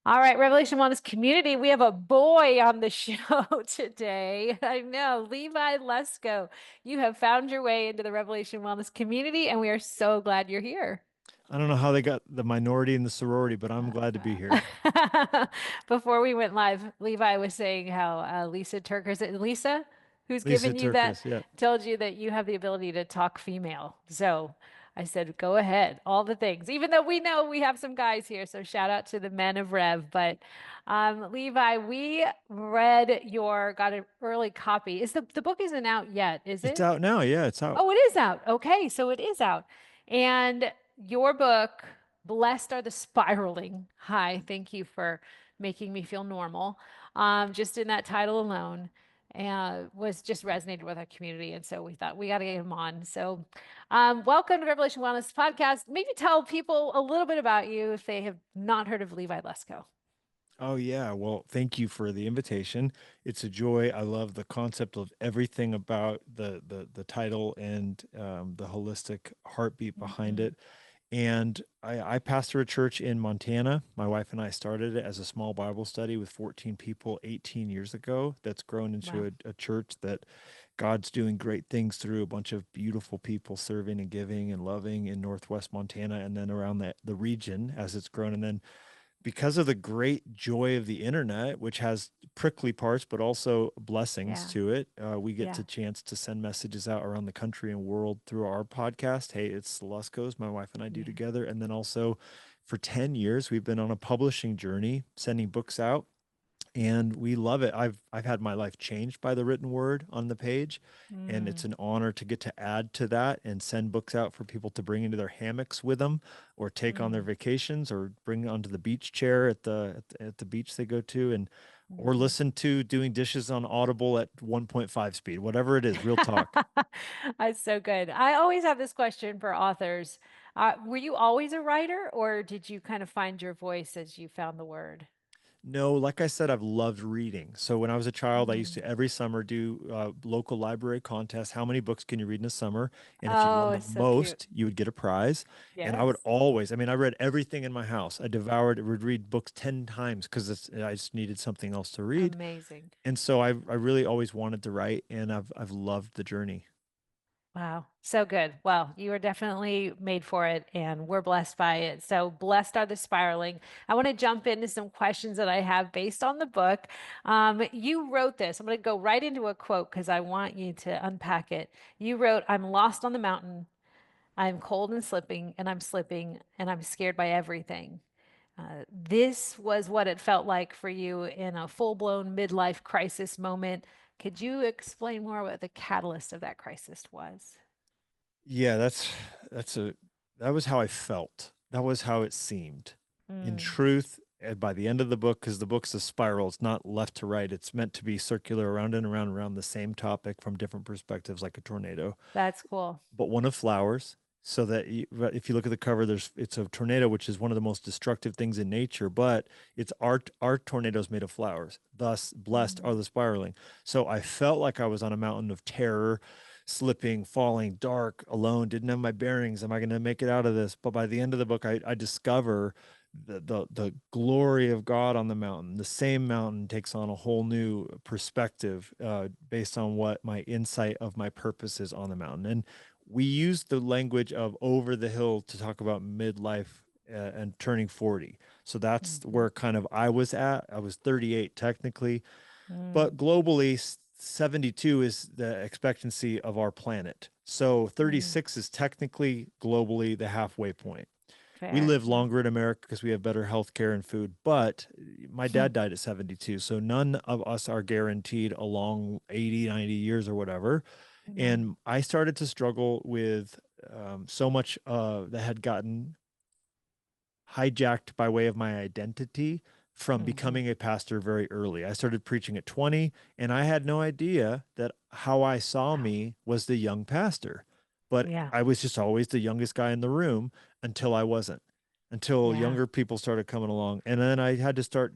All right, Revelation Wellness community, we have a boy on the show today. I know, Levi Lusko. You have found your way into the Revelation Wellness community, and we are so glad you're here. I don't know how they got the minority and the sorority, but I'm glad to be here. Before we went live, Levi was saying how Lisa Turker, is it Lisa who's Lisa given you that, Turkis, yeah. told you that you have the ability to talk female. So I said, go ahead, all the things, even though we know we have some guys here. So shout out to the men of Rev. But Levi, we read got an early copy. The book isn't out yet, is It's it? out now. Yeah, it's out. Oh, it is out. Okay, so it is out. And your book, Blessed Are the Spiraling. Hi, thank you for making me feel normal. Just in that title alone, was just resonated with our community. And so we thought we got to get him on. So, welcome to Revelation Wellness Podcast. Maybe tell people a little bit about you if they have not heard of Levi Lesko. Oh yeah. Well, thank you for the invitation. It's a joy. I love the concept of everything about the title and the holistic heartbeat behind Mhm. it. And I pastor a church in Montana. My wife and I started it as a small Bible study with 14 people 18 years ago. That's grown into Wow. a church that God's doing great things through a bunch of beautiful people serving and giving and loving in Northwest Montana and then around the region as it's grown. And then because of the great joy of the internet, which has prickly parts but also blessings Yeah. to it, we get Yeah. to chance to send messages out around the country and world through our podcast. Hey, it's the Luskos, my wife and I do Yeah. together, and then also for 10 years we've been on a publishing journey, sending books out and we love it. I've had my life changed by the written word on the page, and it's Mm. an honor to get to add to that and send books out for people to bring into their hammocks with them, or take on their Mm. vacations, or bring onto the beach chair at the beach they go to, and or Mm. listen to doing dishes on Audible at 1.5 speed, whatever it is. Real talk. That's so good. I always have this question for authors. Were you always a writer, or did you kind of find your voice as you found the word? No, like I said, I've loved reading. So when I was a child, I used Mm. to every summer do local library contests. How many books can you read in a summer? And if you Oh, won the it's so cute. most, you would get a prize. And I would Yes. always, I mean, I read everything in my house. I devoured, would read books 10 times because I just needed something else to read. Amazing. And so I really always wanted to write, and I've loved the journey. Wow. So good. Well, you are definitely made for it, and we're blessed by it. So, blessed are the spiraling. I want to jump into some questions that I have based on the book. You wrote this. I'm going to go right into a quote because I want you to unpack it. You wrote, I'm lost on the mountain. I'm cold and slipping, and I'm scared by everything. This was what it felt like for you in a full-blown midlife crisis moment. Could you explain more what the catalyst of that crisis was? Yeah, that's a that was how I felt. That was how it seemed. In Mm, truth, by the end of the book, because the book's a spiral, it's not left to right. It's meant to be circular around and around and around the same topic from different perspectives, like a tornado, that's cool. but one of flowers. So that if you look at the cover, it's a tornado, which is one of the most destructive things in nature, but it's our tornadoes made of flowers. Thus, blessed are Mm, the spiraling. So I felt like I was on a mountain of terror, slipping, falling, dark, alone, didn't have my bearings. Am I going to make it out of this? But by the end of the book, I discover the glory of God on the mountain. The same mountain takes on a whole new perspective based on what my insight of my purpose is on the mountain. And we use the language of over the hill to talk about midlife and turning 40. So that's mhm, where kind of I was at. I was 38 technically, mm, but globally, 72 is the expectancy of our planet. So mm. 36 is technically globally the halfway point. We Fair. live longer in America because we have better health care and food, but my dad died at 72. So none of us are guaranteed a long 80, 90 years or whatever. Amen. And I started to struggle with so much that had gotten hijacked by way of my identity from Hmm. becoming a pastor very early. I started preaching at 20, and I had no idea that how I saw Wow. me was the young pastor. But Yeah. I was just always the youngest guy in the room until I wasn't, until Yeah. younger people started coming along. And then I had to start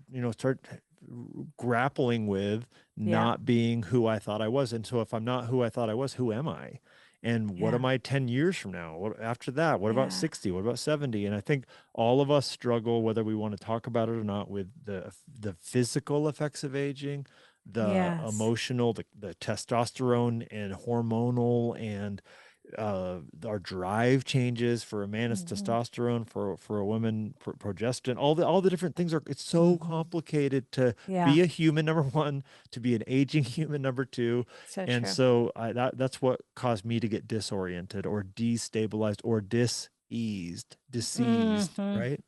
grappling with Yeah. not being who I thought I was. And so if I'm not who I thought I was, who am I? And what Yeah. am I 10 years from now? What after that? What about Yeah. 60? What about 70? And I think all of us struggle, whether we want to talk about it or not, with the physical effects of aging, the Yes. emotional, the testosterone and hormonal, and our drive changes. For a man it's Hmm. testosterone, for a woman progesterone. All the different things are, it's so Hmm. complicated to Yeah. be a human, number one, to be an aging human, number two. So And true. so that's what caused me to get disoriented or destabilized or diseased, Hmm. right?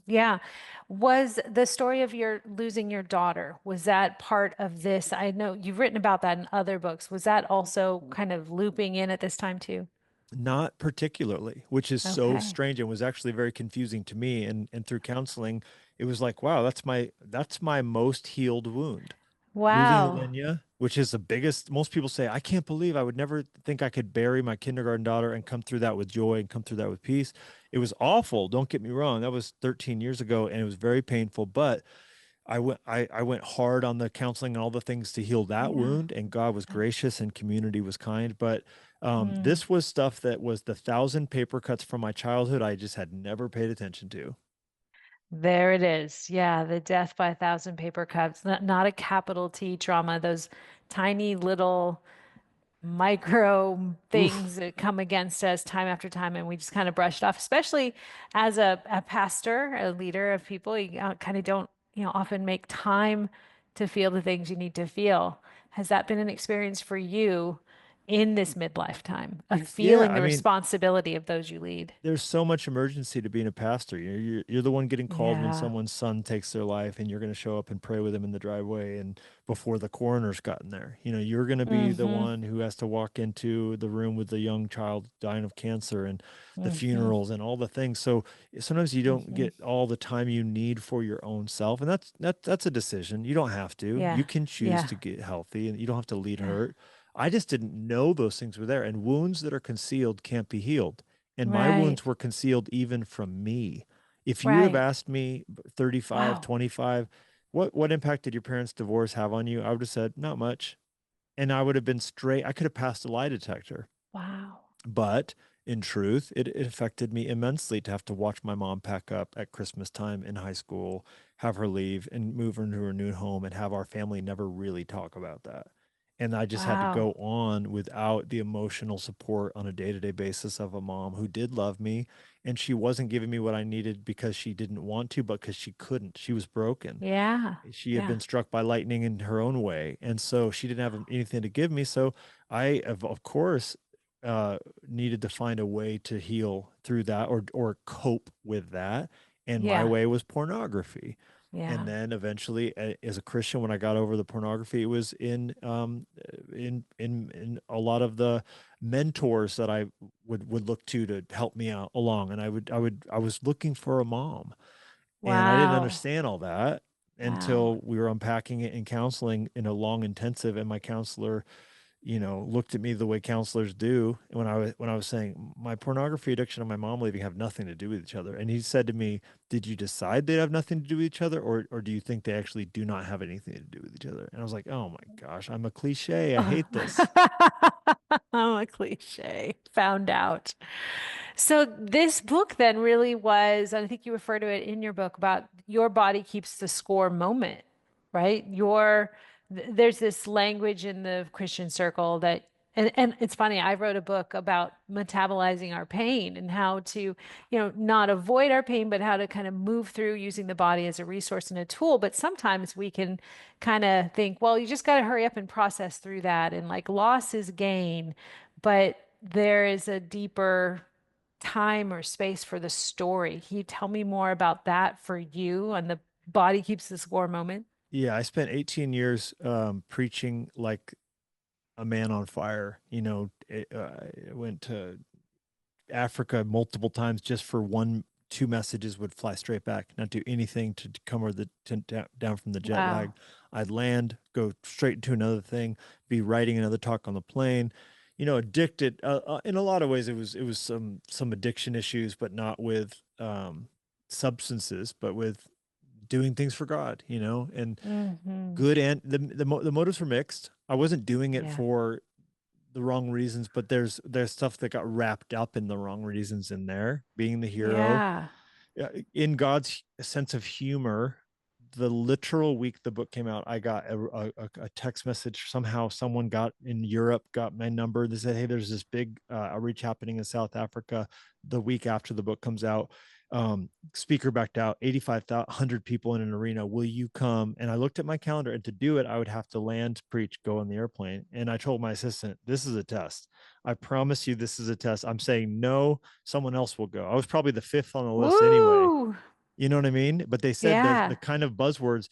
Yeah. Was the story of your losing your daughter, was that part of this? I know you've written about that in other books. Was that also kind of looping in at this time too? Not particularly, which is so Okay. strange and was actually very confusing to me. And through counseling, it was like, wow, that's my most healed wound. Losing Wow. Lenya, which is the biggest. Most people say, I can't believe, I would never think I could bury my kindergarten daughter and come through that with joy and come through that with peace. It was awful. Don't get me wrong. That was 13 years ago and it was very painful, but I went hard on the counseling and all the things to heal that Yeah. wound, and God was Yeah. gracious and community was kind. But Mm. this was stuff that was the thousand paper cuts from my childhood I just had never paid attention to. There it is. Yeah, the death by a thousand paper cuts. Not a capital T trauma, those tiny little micro Oof. things that come against us time after time, and we just kind of brush it off, especially as a pastor, a leader of people. You kind of don't, often make time to feel the things you need to feel. Has that been an experience for you in this midlife time of Yeah, feeling I the mean, responsibility of those you lead? there's so much emergency to being a pastor. You're the one getting called when Yeah. someone's son takes their life, and you're going to show up and pray with him in the driveway, and before the coroner's gotten there. You're going to be the Mm-hmm. one who has to walk into the room with the young child dying of cancer, and the Mm-hmm. funerals and all the things. So sometimes you don't Mm-hmm. get all the time you need for your own self, and that's a decision. You don't have to. You Yeah. can choose Yeah. to get healthy, and you don't have to lead Yeah. hurt. I just didn't know those things were there, and wounds that are concealed can't be healed, and my Right. wounds were concealed even from me. If you would have Right. asked me 35, Wow. 25, what impact did your parents' divorce have on you? I would have said, not much. And I would have been straight. I could have passed a lie detector. Wow. But in truth, it affected me immensely to have to watch my mom pack up at Christmas time in high school, have her leave and move her into her new home, and have our family never really talk about that. And I just had to go Wow. on without the emotional support on a day-to-day basis of a mom who did love me. And she wasn't giving me what I needed because she didn't want to, but because she couldn't. She was broken. Yeah. She had Yeah. been struck by lightning in her own way. And so she didn't have anything to give me. So I, of course, uh, needed to find a way to heal through that, or cope with that. And my Yeah. way was pornography. And Yeah. then eventually, as a Christian, when I got over the pornography, it was in a lot of the mentors that I would look to help me out along. And I was looking for a mom, and I didn't Wow. understand all that Wow. until we were unpacking it in counseling in a long intensive. And my counselor, looked at me the way counselors do when I was saying my pornography addiction and my mom leaving have nothing to do with each other. And he said to me, "Did you decide they have nothing to do with each other, or do you think they actually do not have anything to do with each other?" And I was like, "Oh my gosh, I'm a cliche. I Oh. hate this." I'm a cliche. Found out. So this book then really was, and I think you refer to it in your book about your body keeps the score moment, right? There's this language in the Christian circle that, and it's funny, I wrote a book about metabolizing our pain and how to, not avoid our pain, but how to kind of move through using the body as a resource and a tool. But sometimes we can kind of think, well, you just got to hurry up and process through that. And like loss is gain, but there is a deeper time or space for the story. Can you tell me more about that for you and the body keeps the score moment? Yeah, I spent 18 years preaching like a man on fire. I went to Africa multiple times just for one, two messages, would fly straight back, not do anything to come or down from the jet lag. Wow. I'd land, go straight into another thing, be writing another talk on the plane. Addicted. In a lot of ways, it was some addiction issues, but not with substances, but with doing things for God. And Hmm. good, and the motives were mixed. I wasn't doing it Yeah. for the wrong reasons, but there's stuff that got wrapped up in the wrong reasons in there, being the hero. Yeah. In God's sense of humor, the literal week the book came out, I got a text message. Somehow, someone got in Europe got my number. They said, "Hey, there's this big outreach happening in South Africa the week after the book comes out. Speaker backed out, 8,500 people in an arena. Will you come?" And I looked at my calendar, and to do it, I would have to land, preach, go on the airplane. And I told my assistant, "This is a test. I promise you, this is a test. I'm saying no, someone else will go." I was probably the fifth on the list anyway. Woo! You know what I mean? But they said that the Yeah. kind of buzzwords,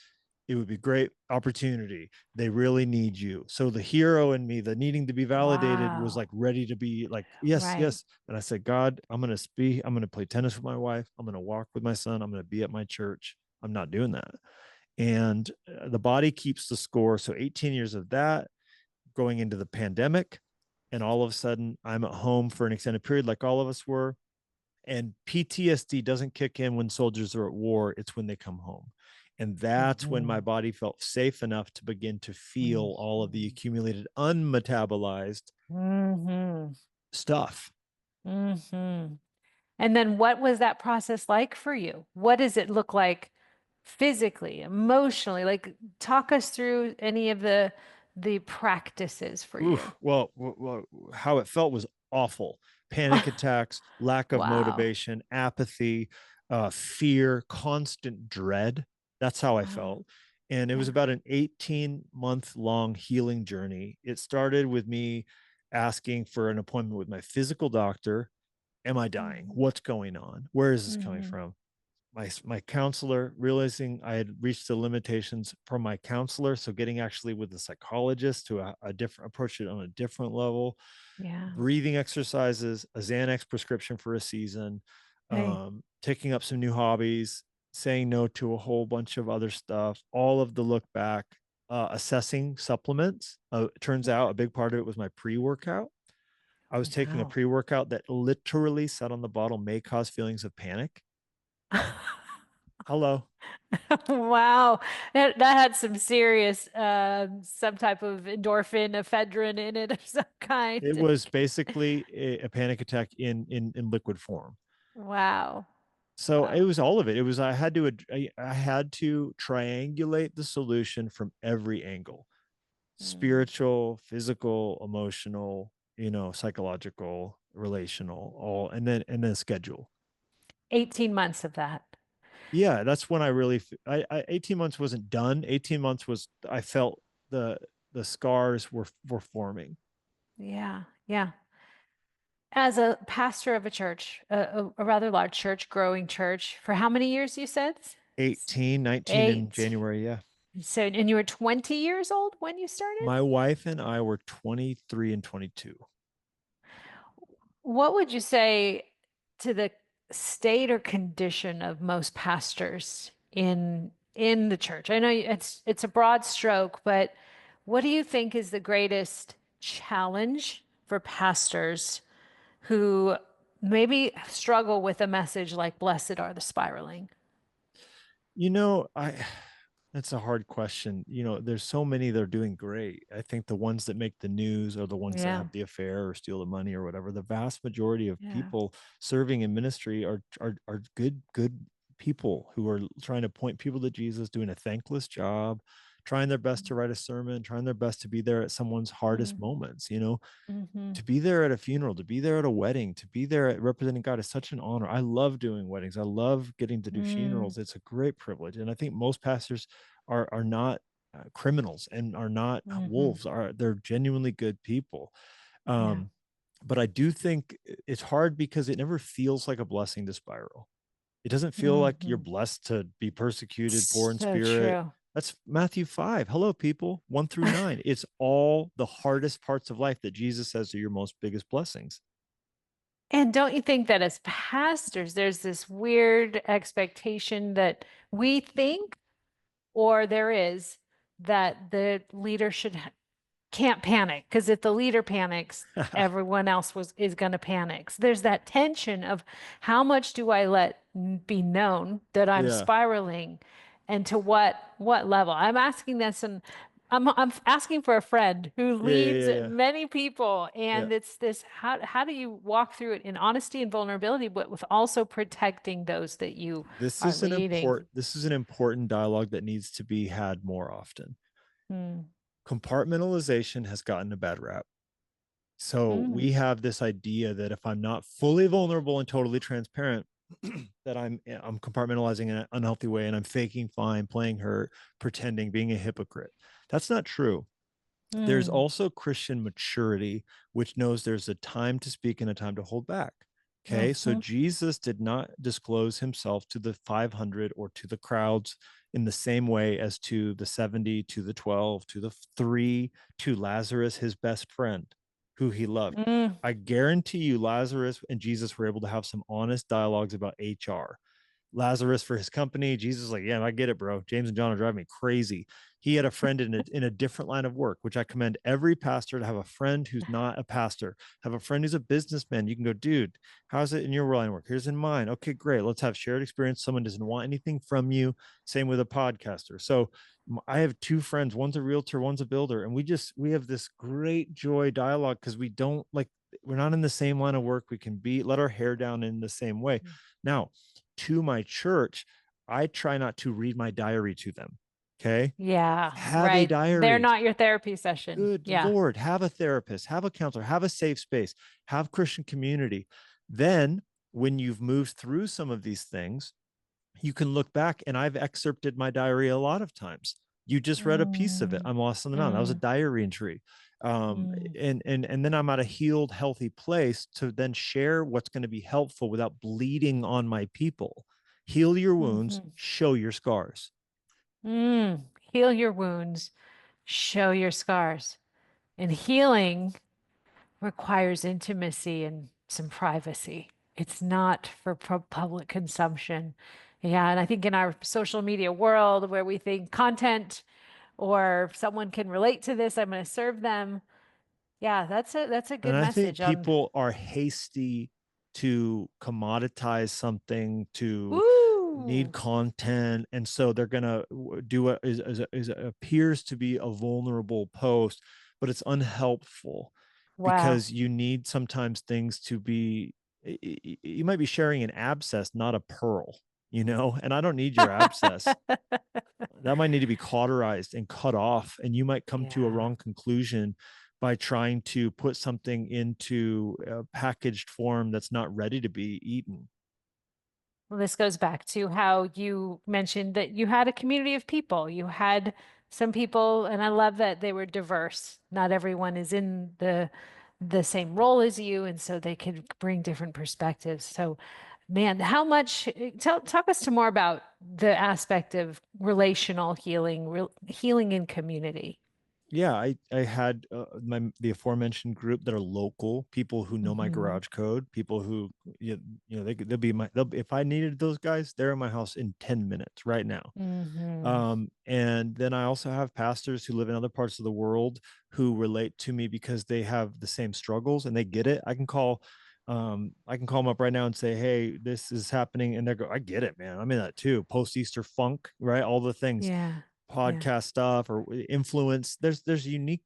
it would be great opportunity. They really need you. So the hero in me, the needing to be validated, was like Wow. ready to be like, yes, Right. yes. And I said, God, I'm going to play tennis with my wife. I'm going to walk with my son. I'm going to be at my church. I'm not doing that. And the body keeps the score. So 18 years of that, going into the pandemic. And all of a sudden, I'm at home for an extended period, like all of us were. And PTSD doesn't kick in when soldiers are at war, it's when they come home. And that's when my Hmm. body felt safe enough to begin to feel all of the Hmm. accumulated, unmetabolized Hmm. stuff. Hmm. And then what was that process like for you? What does it look like physically, emotionally? Like talk us through any of the practices for you. Oof, well, how it felt was awful. Panic attacks, lack of Wow. motivation, apathy, fear, constant dread. That's how I Wow. felt. And it was Yeah. about an 18-month long healing journey. It started with me asking for an appointment with my physical doctor. Am I dying? Hmm. What's going on? Where is this coming Hmm. from? My counselor, realizing I had reached the limitations from my counselor, so getting actually with a psychologist to a different approach it on a different level. Yeah. Breathing exercises, a Xanax prescription for a season, Hey. taking up some new hobbies, saying no to a whole bunch of other stuff, all of the look back, assessing supplements. Turns out a big part of it was my pre-workout. I was taking a Wow. pre-workout that literally said on the bottle may cause feelings of panic. Hello. Wow. That had some serious some type of endorphin, ephedrine in it of some It kind. was basically a panic attack in liquid form. Wow. So it Wow. was all of it. It was I had to triangulate the solution from every angle: Mm. spiritual, physical, emotional, psychological, relational, all, and then schedule. 18 months of that. Yeah, that's when I really 18 months wasn't done. 18 months was I felt the scars were forming. Yeah. Yeah. As a pastor of a church, a rather large church, growing church, for how many years you said? 18, 19 in Eight. January, yeah. So, and you were 20 years old when you started? My wife and I were 23 and 22. What would you say to the state or condition of most pastors in the church? I know it's a broad stroke, but what do you think is the greatest challenge for pastors who maybe struggle with a message like "Blessed are the spiraling"? I That's a hard question. There's so many that are doing great. I think the ones that make the news are the ones that Yeah, have the affair or steal the money or whatever. The vast majority of yeah. people serving in ministry are good people who are trying to point people to Jesus, doing a thankless job, trying their best to write a sermon, trying their best to be there at someone's hardest Mm-hmm. moments. Mm-hmm. To be there at a funeral, to be there at a wedding, to be there at representing God is such an honor. I love doing weddings. I love getting to do Mm, funerals. It's a great privilege. And I think most pastors are not criminals and are not mm-hmm. wolves. They're genuinely good people. Yeah. Um, but I do think it's hard because it never feels like a blessing to spiral. It doesn't feel like you're Mm-hmm. blessed to be persecuted, poor in So spirit. true. That's Matthew 5. Hello, people, 1 through 9. It's all the hardest parts of life that Jesus says are your most biggest blessings. And don't you think that as pastors, there's this weird expectation that we think, or there is, that the leader can't panic because if the leader panics, everyone else is going to panic. So there's that tension of how much do I let be known that I'm Yeah. spiraling, and to what level? I'm asking this, and I'm asking for a friend who Yeah, yeah, leads yeah, yeah. many people, Yeah. and it's this how do you walk through it in honesty and vulnerability, but with also protecting those that you are leading? This is an important dialogue that needs to be had more often. Mm, Compartmentalization has gotten a bad rap. So mm, we have this idea that if I'm not fully vulnerable and totally transparent, that I'm compartmentalizing in an unhealthy way and I'm faking fine, playing hurt, pretending, being a hypocrite. That's not true. There's mm, also Christian maturity, which knows there's a time to speak and a time to hold back. Okay. So hmm Jesus did not disclose himself to the 500 or to the crowds in the same way as to the 70, to the 12, to the three, to Lazarus, his best friend, who he loved. mm. I guarantee you, Lazarus and Jesus were able to have some honest dialogues about HR. Lazarus for his company. Jesus is like, yeah, I get it, bro. James and John are driving me crazy. He had a friend in a different line of work, which I commend every pastor to have a friend who's not a pastor, have a friend who's a businessman. You can go, dude, how's it in your line of work? Here's in mine. Okay, great. Let's have shared experience. Someone doesn't want anything from you. Same with a podcaster. So I have two friends. One's a realtor, one's a builder, and we have this great joy dialogue because we don't like we're not in the same line of work. We can be let our hair down in the same way. Now, to my church, I try not to read my diary to them. Okay. Yeah, Have a right. They're diary. not your therapy session. Good Yeah. Lord. Have a therapist, have a counselor, have a safe space, have Christian community. Then, when you've moved through some of these things, you can look back, and I've excerpted my diary a lot of times. You just read a piece of it. Mm, I'm lost on the mountain. That was a mm, diary entry. mm, And then I'm at a healed, healthy place to then share what's going to be helpful without bleeding on my people. Heal your wounds, mhm. show your scars. Heal your wounds, show your scars. And healing requires intimacy and some privacy. It's not for public consumption. Yeah, and I think in our social media world where we think content or someone can relate to this, I'm going to serve them. Yeah, that's a And good I think message on. people are hasty to commoditize something, to need Ooh, content. And so they're going to do what appears to be a vulnerable post, but it's unhelpful wow. because you need sometimes things to be, you might be sharing an abscess, not a pearl, and I don't need your abscess. That might need to be cauterized and cut off, and you might come to a Yeah. wrong conclusion by trying to put something into a packaged form that's not ready to be eaten. Well, this goes back to how you mentioned that you had a community of people. You had some people, and I love that they were diverse. Not everyone is in the same role as you, and so they could bring different perspectives. So, man, how much talk us to more about the aspect of relational healing, healing in community. Yeah, I had the aforementioned group that are local people who know my Hmm garage code, people who they'll be if I needed those guys, they're in my house in 10 minutes right now. hmm And then I also have pastors who live in other parts of the world who relate to me because they have the same struggles and they get it. I can call them up right now and say, hey, this is happening. And they go, I get it, man. I'm in that too. Post Easter funk, right? All the things, Yeah. Yeah. podcast stuff or influence. There's unique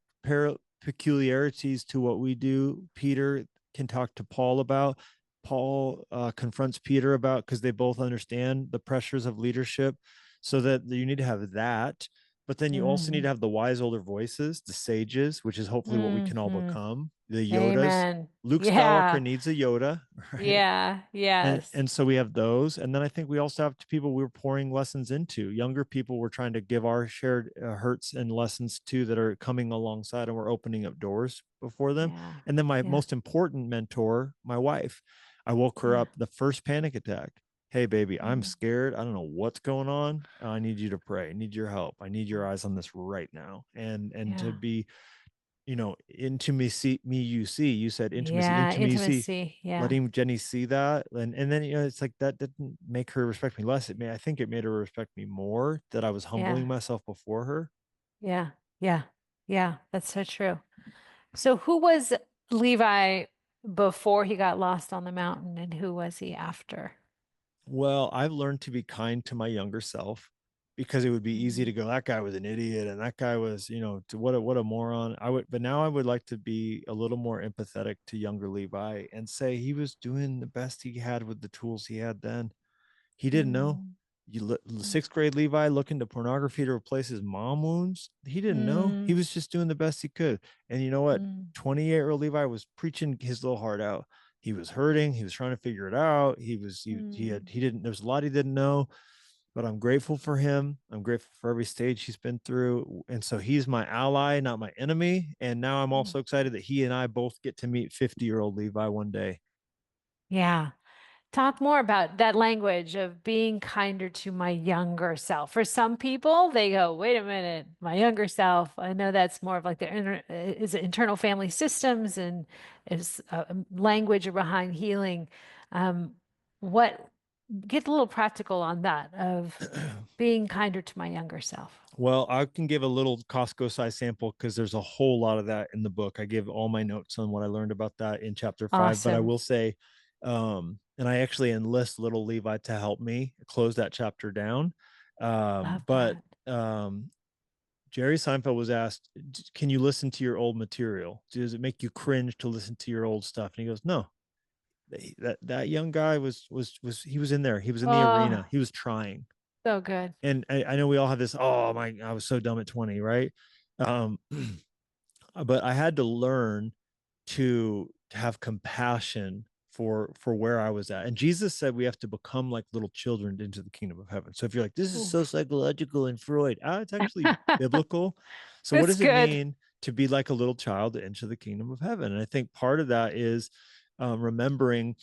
peculiarities to what we do. Peter can talk to Paul about. Paul confronts Peter about because they both understand the pressures of leadership. So that you need to have that, but then you also need hmm to have the wise older voices, the sages, which is hopefully what we can all hmm become. The Yodas. Amen. Luke Yeah. Skywalker needs a Yoda, right? Yeah, and yes. and so we have those, and then I think we also have people we're pouring lessons into. Younger people we're trying to give our shared hurts and lessons to that are coming alongside, and we're opening up doors before them. Yeah. And then my Yeah. most important mentor, my wife, I woke her Yeah. up the first panic attack. Hey baby, I'm Mm, scared. I don't know what's going on. I need you to pray. I need your help. I need your yeah. eyes on this right now. And to Yeah. be, intimacy, me, you see, you said intimacy, Yeah. intimacy, Intimacy. Yeah. letting Jenny see that. And then, it's like that didn't make her respect me less. I think it made her respect me more that I was Yeah. humbling myself before her. Yeah. Yeah. Yeah. That's so true. So who was Levi before he got lost on the mountain, and who was he after? Well, I've learned to be kind to my younger self. because it would be easy Mhm. to go, that guy was an idiot and that guy was, what a moron. But now I would like to be a little more empathetic to younger Levi and say he was doing the best he had with the tools he had then. He didn't know. Mm, Sixth grade Levi looking to pornography to replace his mom wounds. He didn't know. He mm, was just doing the best he could. And you know what? mm, 28-year-old Levi was preaching his little heart out. He was hurting. He was trying to figure it out. mm. He didn't, there's a lot he didn't know, but I'm grateful for him. I'm grateful for every stage he's been through. And so he's my ally, not my enemy. And now I'm Mm. also excited that he and I both get to meet 50-year-old Levi one day. Yeah. Talk more about that language of being kinder to my younger self. For some people, they go, wait a minute, my younger self. I know that's more of like the is it internal family systems and is language behind healing. Um, what get a little practical on that of being kinder to my younger self. Well, I can give a little Costco size sample because there's a whole lot of that in the book. I give all my notes on what I learned about that in chapter 5, but I Awesome. will say, and I actually enlist little Levi to help me close that chapter down. Love But that. um, Jerry Seinfeld was asked, "Can you listen to your old material? Does it make you cringe to listen to your old stuff?" And he goes, "No." That young guy was he was in there. He was in the arena. Oh, He was trying. so good. And I know we all have this, oh my, I was so dumb at 20, right? Um, but I had to learn to have compassion for where I was at. And Jesus said we have to become like little children into the kingdom of heaven. So if you're like, this is so Oof. psychological and Freud, it's actually biblical. So what That's does it good. mean to be like a little child to enter the kingdom of heaven? And I think part of that is remembering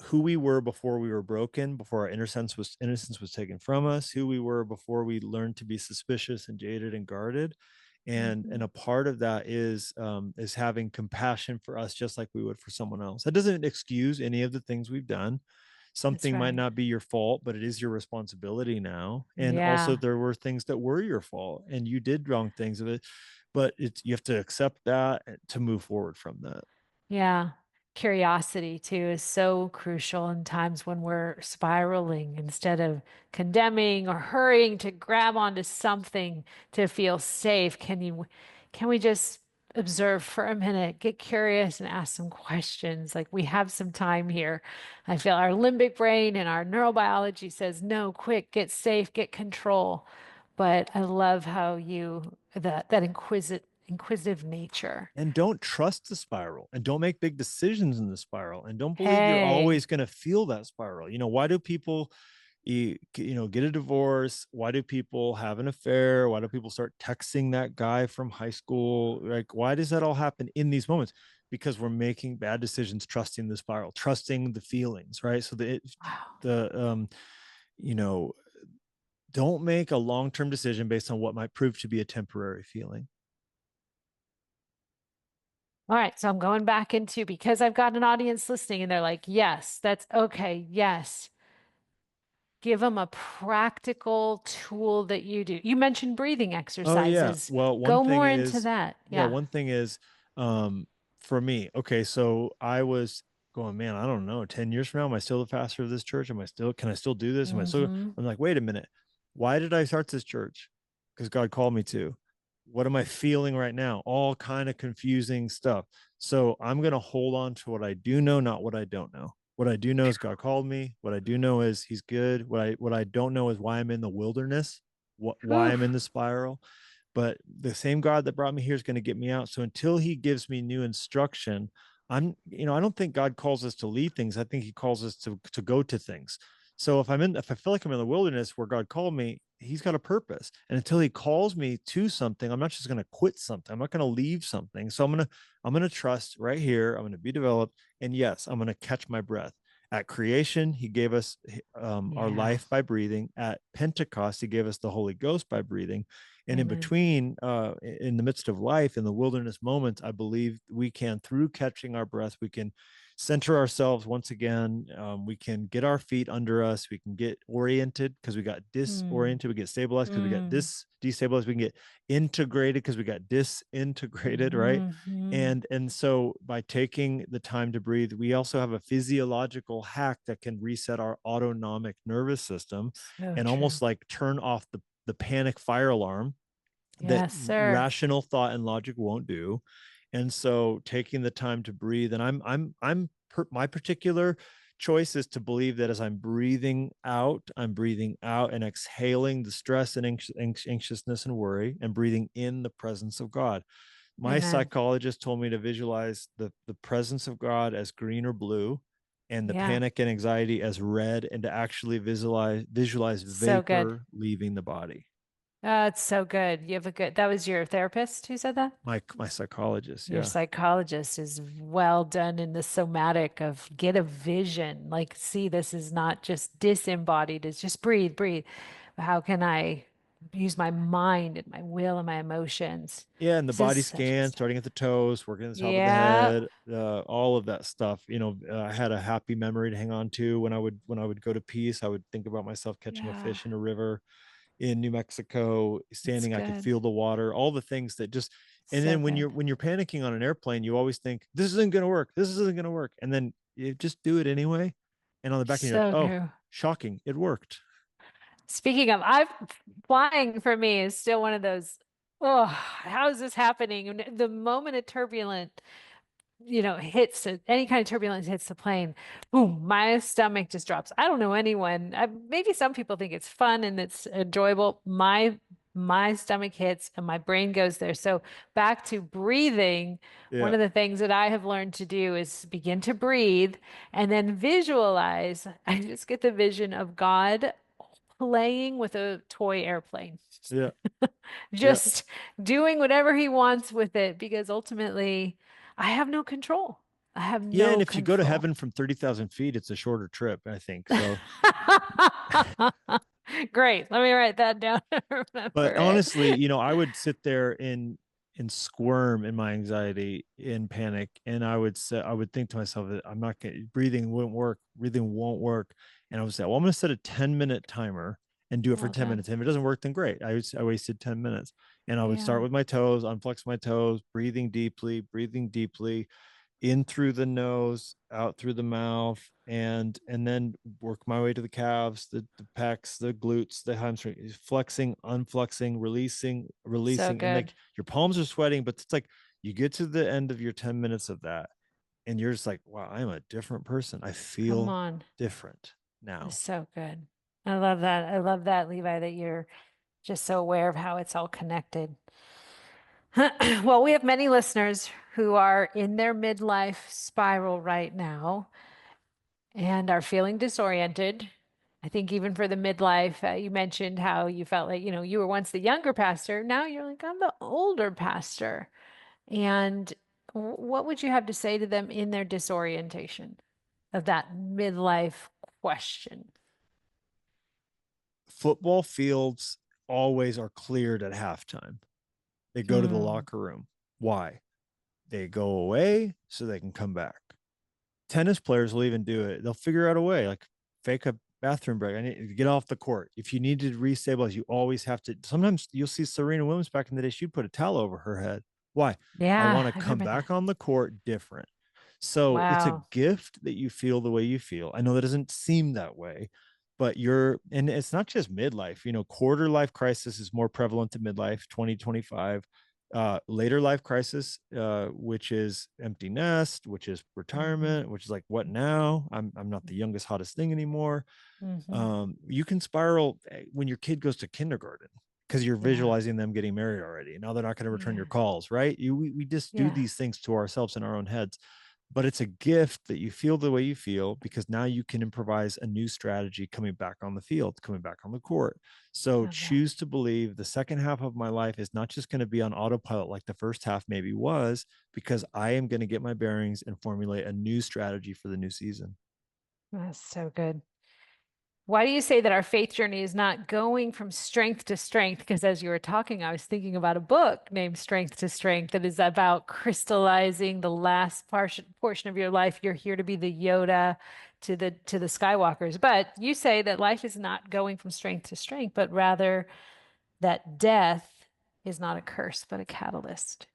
who we were before we were broken, before our innocence was taken from us, who we were before we learned to be suspicious and jaded and guarded, and Mhm. a part of that is having compassion for us just like we would for someone else. That doesn't excuse any of the things we've done. That's Something might right. not be your fault, but it is your responsibility now. And also Yeah. there were things that were your fault and you did wrong things of it, but it's, you have to accept that to move forward from that. Yeah. Curiosity too is so crucial in times when we're spiraling instead of condemning or hurrying to grab onto something to feel safe. Can we just observe for a minute, get curious and ask some questions? Like we have some time here. I feel our limbic brain and our neurobiology says, no, quick, get safe, get control. But I love how that inquisitive nature. And don't trust the spiral and don't make big decisions in the spiral and don't believe you're Hey. always going to feel that spiral. Why do people get a divorce? Why do people have an affair? Why do people start texting that guy from high school? Like, why does that all happen in these moments? Because we're making bad decisions, trusting the spiral, trusting the feelings, right? So Wow. the you know don't make a long-term decision based on what might prove to be a temporary feeling. All right, so I'm going back into because I've got an audience listening and they're like, yes, that's okay. Yes. Give them a practical tool that you do. You mentioned breathing Oh yeah. exercises. Well, one Go thing more into is, that. yeah, Yeah. one thing is, for me, okay, so I was going, man, I don't know, 10 years from now, am I still the pastor of this church? Can I still do this? Mm-hmm. I'm like, wait a minute. Why did I start this church? Because God called me to. What am I feeling right now? All kind of confusing stuff. So I'm going to hold on to what I do know, not what I don't know. What I do know is God called me. What I do know is he's good. What I don't know is why I'm in the wilderness, why Whew. I'm in the spiral. But the same God that brought me here is going to get me out. So until he gives me new instruction, I don't think God calls us to lead things. I think he calls us to go to things. So if I feel like I'm in the wilderness where God called me, he's got a purpose. And until he calls me to something, I'm not just going to quit something. I'm not going to leave something. So I'm going to trust right here. I'm going to be developed. And yes, I'm going to catch my breath. At creation, he gave us our Yeah. life by breathing. At Pentecost, he gave us the Holy Ghost by breathing. And in Amen. between, in the midst of life, in the wilderness moments, I believe we can, through catching our breath, we can center ourselves once again. We can get our feet under us. We can get oriented because we got Mm. disoriented. We get stabilized because we got Mm. destabilized. We can get integrated because we got disintegrated, right? Mm-hmm. And so by taking the time to breathe, we also have a physiological hack that can reset our autonomic nervous system So and true. almost like turn off the panic fire alarm that Yes, sir. rational thought and logic won't do. And so taking the time to breathe, and my particular choice is to believe that as I'm breathing out and exhaling the stress and anxiousness and worry, and breathing in the presence of God. My Amen. psychologist told me to visualize the presence of God as green or blue, and the Yeah. panic and anxiety as red, and to actually visualize So good. vapor leaving the body. It's so good. You have a good, that was your therapist who said that? My psychologist, Your yeah. psychologist is well done in the somatic of get a vision. Like, see, this is not just disembodied, it's just breathe, breathe. How can I use my mind and my will and my emotions? Yeah, and the This is body such good scan, stuff. starting at the toes, working at the top of the Yeah. head, all of that stuff. I had a happy memory to hang on to when I would go to peace. I would think about myself catching a Yeah. fish in a river in New Mexico, It's standing. I could good. feel the water, all the things that just. And So then good. when you're panicking on an airplane, you always think this isn't going to work. This isn't going to work, and then you just do it anyway. And on the back end, you're like, So oh, true. shocking, it worked. Speaking of, I've flying for me is still one of those, oh, how is this happening? And the moment a turbulent, hits any kind of turbulence hits the plane, boom, my stomach just drops. I don't know anyone. Maybe some people think it's fun and it's enjoyable. My stomach hits and my brain goes there. So back to breathing, one Yeah, of the things that I have learned to do is begin to breathe and then visualize. I just get the vision of God playing with a toy airplane, yeah, yeah. just doing whatever he wants with it because ultimately I have no control. I have Yeah, and no if you go to control. heaven from 30,000 feet, it's a shorter trip, I think. So, Great. Let me write that down and remember but it. honestly, I would sit there and squirm in my anxiety, in panic, and I would think to myself that I'm not going breathing wouldn't work, breathing won't work, and I would say, well, I'm going to set a 10-minute timer and do it for 10 Okay. minutes. And if it doesn't work, then great. I wasted 10 minutes, and I would start Yeah. with my toes, unflex my toes, breathing deeply, in through the nose, out through the mouth, and then work my way to the calves, the pecs, the glutes, the hamstring, flexing, unflexing, So releasing, and like good. your palms are sweating, but it's like you get to the end of your 10 minutes of that, and you're just like, wow, I'm a different person. I Come feel on. different It's now. so good. I love that. I love that, Levi, that you're just so aware of how it's all connected. Well, we have many listeners who are in their midlife spiral right now and are feeling disoriented. I think even for the midlife, you mentioned how you felt like, you were once the younger pastor. Now you're like, I'm the older pastor. And what would you have to say to them in their disorientation of that midlife question? Football fields always are cleared at halftime. They go to the Hmm. locker room. Why? They go away so they can come back. Tennis players will even do it. They'll figure out a way, like fake a bathroom break. I need to get off the court. If you need to restabilize, you always have to. Sometimes you'll see Serena Williams back in the day, she'd put a towel over her head. Why? I Yeah, want to I come remember back that. on the court different. So it's a Wow. gift that you feel the way you feel. I know that doesn't seem that way, but and it's not just midlife. Quarter life crisis is more prevalent in midlife, 2025. Later life crisis, which is empty nest, which is Hmm. retirement, which is like, what now? I'm not the youngest, hottest thing anymore. Hmm. You can spiral when your kid goes to kindergarten because you're Yeah. visualizing them getting married already. Now they're not going to return your Yeah. calls, right? We just do Yeah. these things to ourselves in our own heads, but it's a gift that you feel the way you feel because now you can improvise a new strategy coming back on the field, coming back on the court. So Love that. choose to believe the second half of my life is not just going to be on autopilot like the first half maybe was, because I am going to get my bearings and formulate a new strategy for the new season. That's so good. Why do you say that our faith journey is not going from strength to strength? Because as you were talking, I was thinking about a book named Strength to Strength that is about crystallizing the last portion of your life. You're here to be the Yoda to the Skywalkers. But you say that life is not going from strength to strength, but rather that death is not a curse, but a catalyst.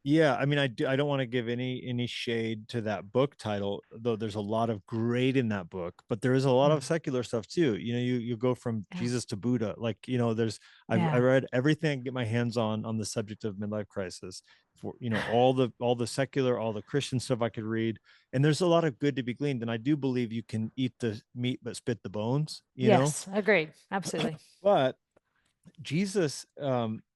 Yeah, I mean, I don't want to give any shade to that book title, though there's a lot of great in that book, but there is a lot of Mm. secular stuff too. You go from Yeah. Jesus to Buddha, like there's I Yeah. read everything I can get my hands on the subject of midlife crisis, for all the secular, all the Christian stuff I could read, and there's a lot of good to be gleaned, and I do believe you can eat the meat but spit the bones. Yes, agreed. Absolutely. But Jesus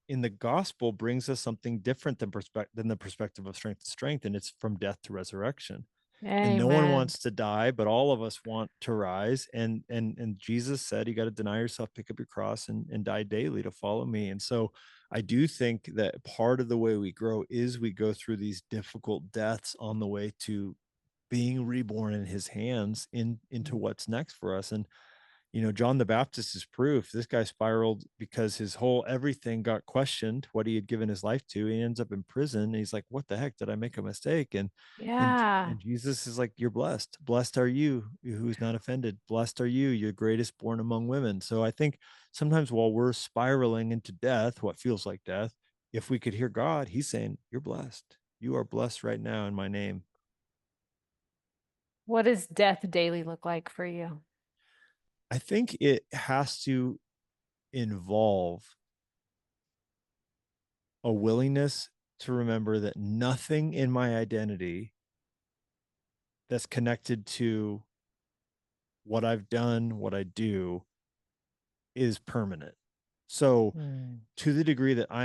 in the gospel brings us something different than the perspective of strength to strength, and it's from death to resurrection. And no one Amen. wants to die, but all of us want to rise. And Jesus said, "You got to deny yourself, pick up your cross, and die daily to follow me." And so, I do think that part of the way we grow is we go through these difficult deaths on the way to being reborn in His hands into what's next for us. And John the Baptist is proof. This guy spiraled because his whole everything got questioned, what he had given his life to. He ends up in prison. And he's like, "What the heck? Did I make a mistake?" And Yeah. and Jesus is like, "You're blessed. Blessed are you who's not offended. Blessed are you, you're greatest born among women." So I think sometimes while we're spiraling into death, what feels like death, if we could hear God, He's saying, "You're blessed. You are blessed right now in my name." What does death daily look like for you? I think it has to involve a willingness to remember that nothing in my identity that's connected to what I've done, what I do, is permanent. So, Mm. to the degree that I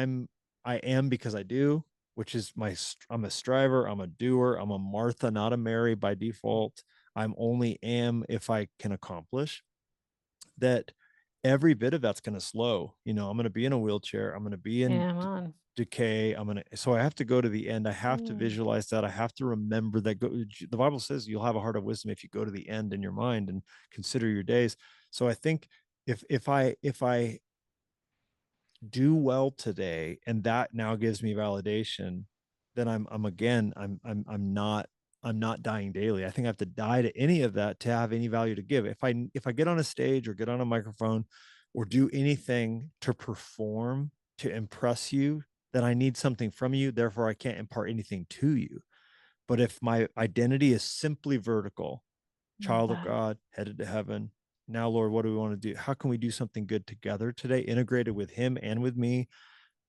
am because I do, which is I'm a striver, I'm a doer, I'm a Martha, not a Mary by default. I'm only am if I can accomplish that. Every bit of that's going to slow. I'm going to be in a wheelchair. I'm going to be in Yeah, I'm on. decay. So I have to go to the end. I have to Mm. visualize that. I have to remember that. The Bible says you'll have a heart of wisdom if you go to the end in your mind and consider your days. So I think if I do well today and that now gives me validation, then I'm not dying daily. I think I have to die to any of that to have any value to give. If I get on a stage or get on a microphone or do anything to perform to impress you, then I need something from you. Therefore, I can't impart anything to you. But if my identity is simply vertical, Love child of that. God, headed to heaven, now, Lord, what do we want to do? How can we do something good together today, integrated with Him and with me,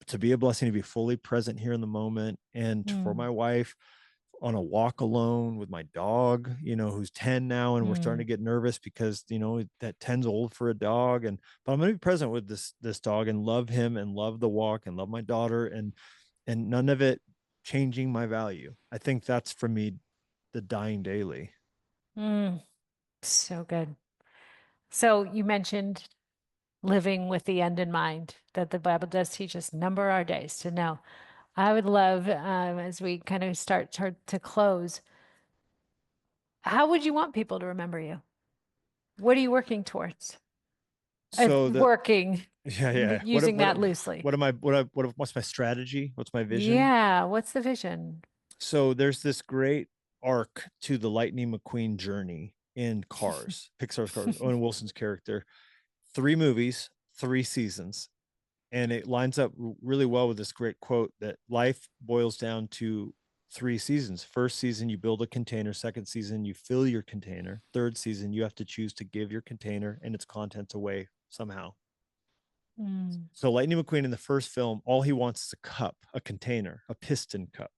to be a blessing, to be fully present here in the moment, and for Mm. my wife on a walk alone with my dog, who's 10 now, and we're starting to Mm. get nervous because that 10's old for a dog, but I'm going to be present with this dog and love him and love the walk and love my daughter, and none of it changing my value. I think that's for me the dying daily. Mm. So good. So you mentioned living with the end in mind, that the Bible does teach us number our days to know. I would love, as we kind of start to close, how would you want people to remember you? What are you working towards? If So the working, Yeah, yeah. using that loosely. What's my strategy? What's my vision? Yeah, what's the vision? So there's this great arc to the Lightning McQueen journey in Cars, Pixar's Cars, Owen Wilson's character. Three movies, three seasons. And it lines up really well with this great quote that life boils down to three seasons. First season, you build a container. Second season, you fill your container. Third season, you have to choose to give your container and its contents away somehow. Mm. So Lightning McQueen in the first film, all he wants is a cup, a container, a piston cup.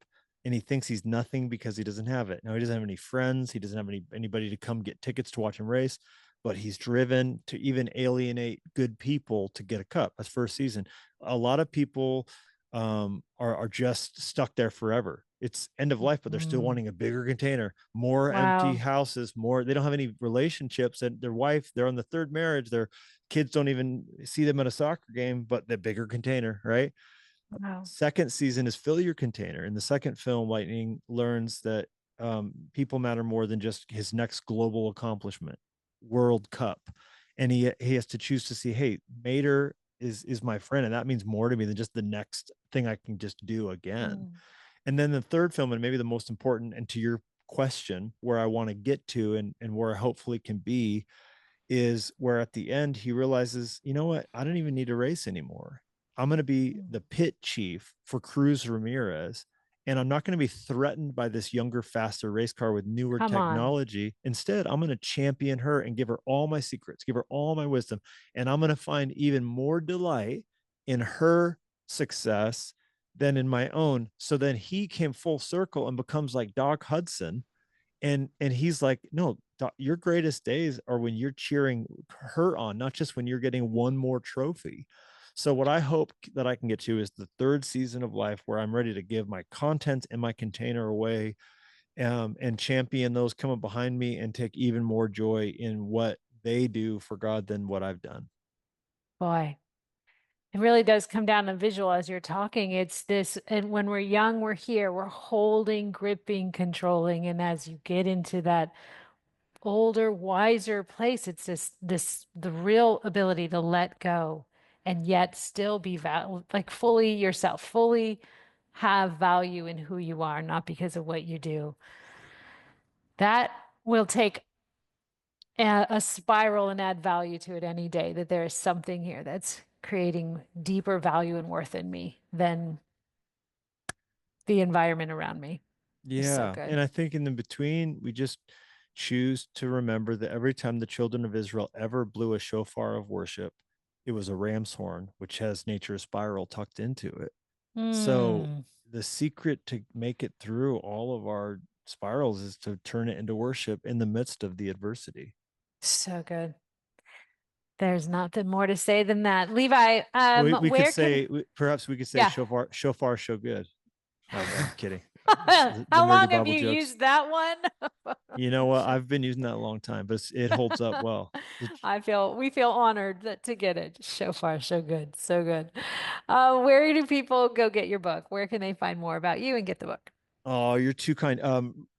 And he thinks he's nothing because he doesn't have it. Now he doesn't have any friends. He doesn't have anybody to come get tickets to watch him race, but he's driven to even alienate good people to get a cup. That's first season. A lot of people are just stuck there forever. It's end of life, but they're still Mm. wanting a bigger container, more empty Wow. houses, more. They don't have any relationships, and their wife, they're on the third marriage. Their kids don't even see them at a soccer game, but the bigger container, right? Wow. Second season is fill your container. In the second film, Lightning learns that people matter more than just his next global accomplishment, World Cup, and he has to choose to see, hey, Mater is my friend, and that means more to me than just the next thing I can just do again. Mm. And then the third film, and maybe the most important, and to your question, where I want to get to, and where I hopefully can be, is where at the end he realizes, you know what, I don't even need to race anymore. I'm going to be Mm. the pit chief for Cruz Ramirez, and I'm not going to be threatened by this younger, faster race car with newer Come on. technology. Instead, I'm going to champion her and give her all my secrets, give her all my wisdom, and I'm going to find even more delight in her success than in my own. So then he came full circle and becomes like Doc Hudson, and he's like, no, your greatest days are when you're cheering her on, not just when you're getting one more trophy. So what I hope that I can get to is the third season of life where I'm ready to give my content and my container away, and champion those coming behind me and take even more joy in what they do for God than what I've done. Boy, it really does come down to visual as you're talking. It's this, and when we're young, we're here, we're holding, gripping, controlling. And as you get into that older, wiser place, it's the real ability to let go and yet still be like fully yourself, fully have value in who you are, not because of what you do. That will take a spiral and add value to it any day, that there is something here that's creating deeper value and worth in me than the environment around me. It's so Yeah. good. And I think in the between, we just choose to remember that every time the children of Israel ever blew a shofar of worship, it was a ram's horn, which has nature's spiral tucked into it. So Hmm. the secret to make it through all of our spirals is to turn it into worship in the midst of the adversity. So good. There's nothing more to say than that. Levi, We could where can, say, perhaps we could say yeah. shofar, show good. I'm kidding. How The nerdy long have Bible you jokes. used that one? You know what? I've been using that a long time, but it holds up well. We feel honored to get it. So far, so good. So good. Where do people go get your book? Where can they find more about you and get the book? Oh, you're too kind.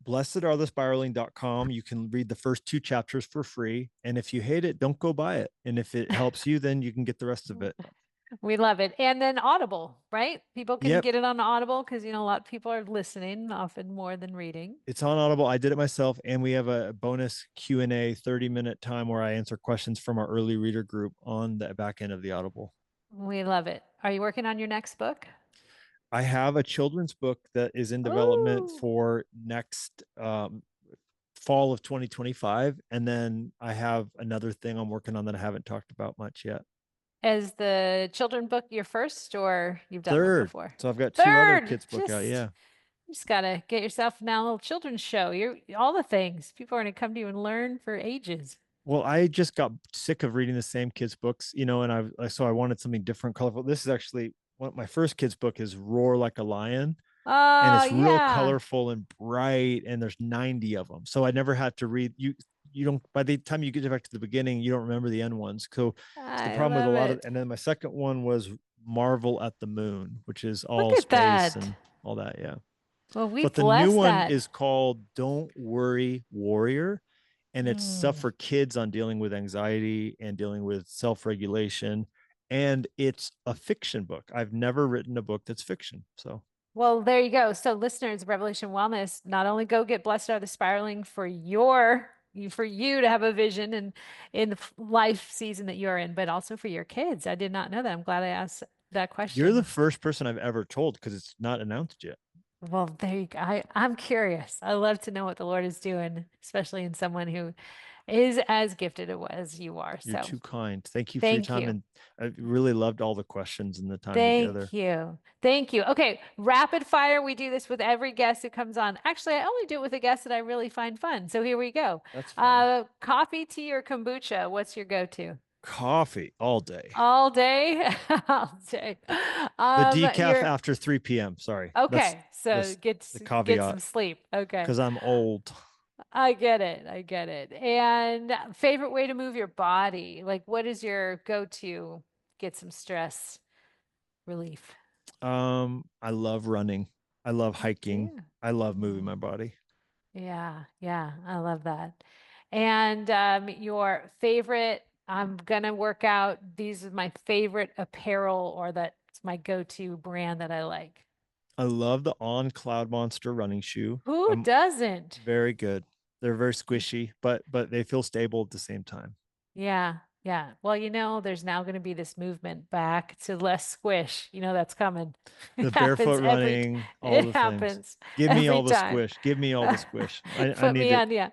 Blessedaretheспiraling.com. You can read the first two chapters for free. And if you hate it, don't go buy it. And if it helps you, then you can get the rest of it. We love it. And then Audible, right? People can Yep. get it on Audible because, a lot of people are listening, often more than reading. It's on Audible. I did it myself. And we have a bonus Q&A 30-minute time where I answer questions from our early reader group on the back end of the Audible. We love it. Are you working on your next book? I have a children's book that is in development Ooh. for next fall of 2025. And then I have another thing I'm working on that I haven't talked about much yet. Is the children book your first or you've done one Third. before? So I've got two other Third. kids book out. Yeah. You just gotta get yourself now a little children's show. You're all the things. People are gonna come to you and learn for ages. Well, I just got sick of reading the same kids books, and so I wanted something different, colorful. This is actually one my first kids book is Roar Like a Lion, and Oh it's real yeah. colorful and bright, and there's 90 of them. So I never had to read you don't by the time you get back to the beginning, you don't remember the end ones. So it's the I problem with a love lot of, it. and then my second one was Marvel at the Moon, which is Look all at space that. and all that. Yeah. Well, we But the new bless one that. is called Don't Worry Warrior. And it's stuff Mm. for kids on dealing with anxiety and dealing with self regulation. And it's a fiction book. I've never written a book that's fiction. So Well, there you go. So, listeners of Revelation Wellness, not only go get Blessed Are the Spiraling for for you to have a vision and in the life season that you're in, but also for your kids. I did not know that. I'm glad I asked that you're the question. first person I've ever told because it's not announced yet. Well, there you go. I'm curious. I love to know what the Lord is doing, especially in someone who is as gifted as you are. You're So, too kind. Thank you for your thank time. you. And I really loved all the questions and the time Thank together. you. Thank you. Okay, rapid fire. We do this with every guest who comes on. Actually, I only do it with a guest that I really find fun. So here we go. That's fine. Coffee, tea, or kombucha? What's your go-to? Coffee all day. All day? All day. The decaf You're after 3 p.m. Sorry. okay. So That's get the get some caveat sleep. Okay. because I'm old. I get it. I get it. And favorite way to move your body? Like what is your go-to get some stress relief? I love running. I love Me hiking. too. I love moving my Mm. body. Yeah, yeah, I love that. And your favorite, I'm gonna work out. These are my favorite apparel, or that's my go-to brand that I like. I love the On Cloud Monster running shoe. Who I'm doesn't? very good. They're very squishy, but they feel stable at the same time. Yeah. Yeah. Well, there's now going to be this movement back to less squish. That's coming. It The happens barefoot every, running, all it the things. happens Give me every all the time. squish. Give me all the squish. I Put need me it. on, yeah,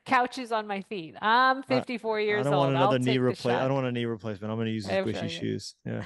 couches on my feet. I'm I 54 I years don't want old. I'll another knee take the replace. I don't shock. want a knee replacement. I'm going to use the I squishy feel you. shoes. Yeah.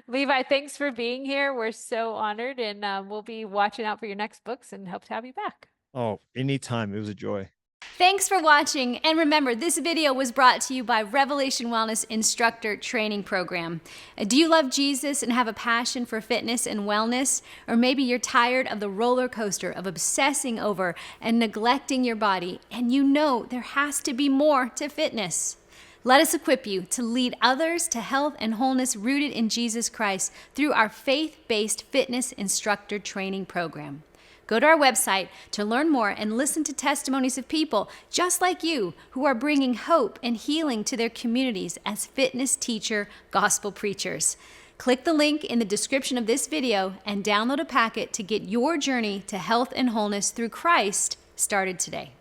Levi, thanks for being here. We're so honored, and we'll be watching out for your next books and hope to have you back. Oh, anytime. It was a joy. Thanks for watching, and remember, this video was brought to you by Revelation Wellness Instructor Training Program. Do you love Jesus and have a passion for fitness and wellness? Or maybe you're tired of the roller coaster of obsessing over and neglecting your body, and you know there has to be more to fitness. Let us equip you to lead others to health and wholeness rooted in Jesus Christ through our faith-based fitness instructor training program. Go to our website to learn more and listen to testimonies of people just like you who are bringing hope and healing to their communities as fitness teacher gospel preachers. Click the link in the description of this video and download a packet to get your journey to health and wholeness through Christ started today.